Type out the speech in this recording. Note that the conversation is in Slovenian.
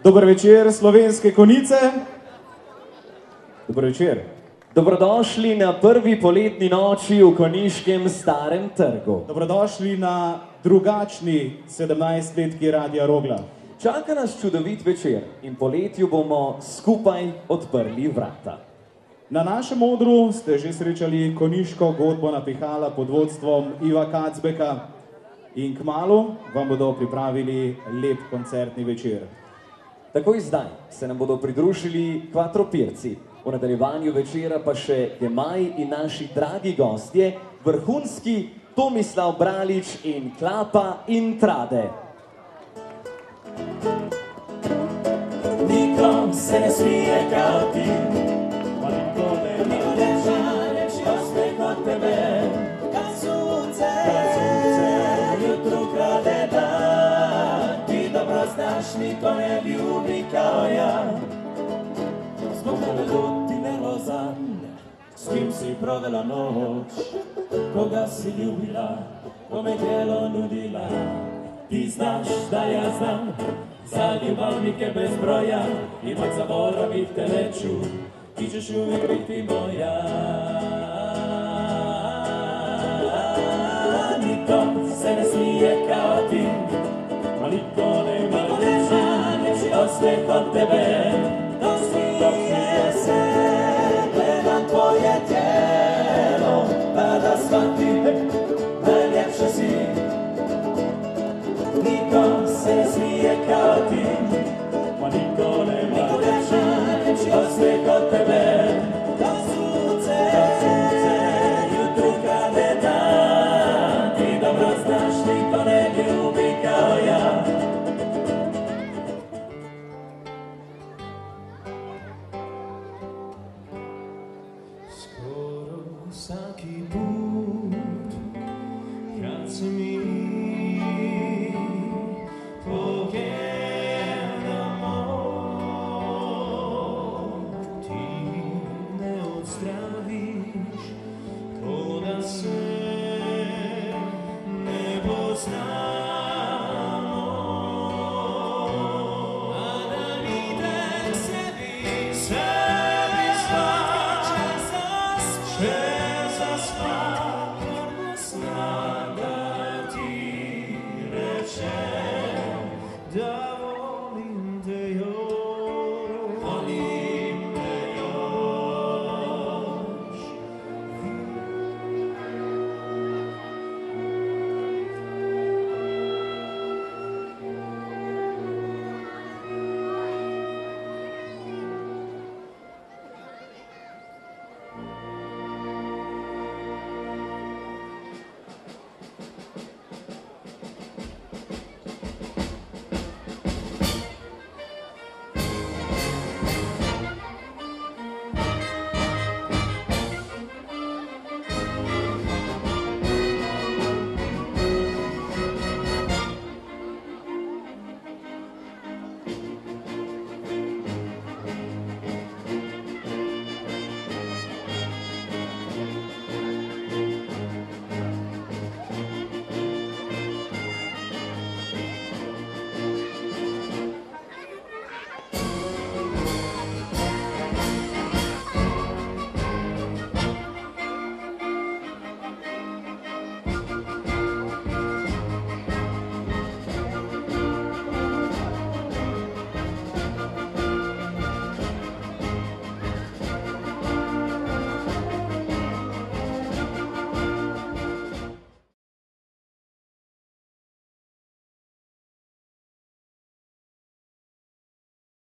Dober večer, Slovenske Konjice. Dober večer. Dobrodošli na prvi poletni noči v konjiškem Starem trgu. Dobrodošli na drugačni 17-letki Radia Rogla. Čaka nas čudovit večer in poletju bomo skupaj odprli vrata. Na našem odru ste že srečali konjiško godbo napihala pod vodstvom Iva Kacbeka in kmalu vam bodo pripravili lep koncertni večer. Takoj zdaj se nam bodo pridružili Kvatropirci. V nadaljevanju večera pa še Gemaj in naši dragi gostje, vrhunski Tomislav Bralič in Klapa in Trade. Nikom se ne smije kao ti, pa nikome ne žaleć osmeh od tebe. Kad sunce jutru krade dan, ti dobro znaš, niko ne ljubi kao ja. Zbog tebe lutine Lozan, s kim si provela noć, koga si ljubila, kome tijelo nudila. Ti znaš da ja znam za ljubavnike bez broja i moć zaboravit te neću, ti ćeš uvijek biti moja. Niko se ne smije kao ti, ma niko nema neći osmeh od tebe. Dok smije se, gledam tvoje tijelo, pa da shvatim, najljepša si. Niko se ne smije kao ti, ma niko nema neći osmeh od tebe. Dok sunce jutru krade dan, ti dobro znaš, niko ne ljubi kao ja. Skoro svaki put kad se mi pogledamo, ti ne odzdraviš, ko da se ne poznaš.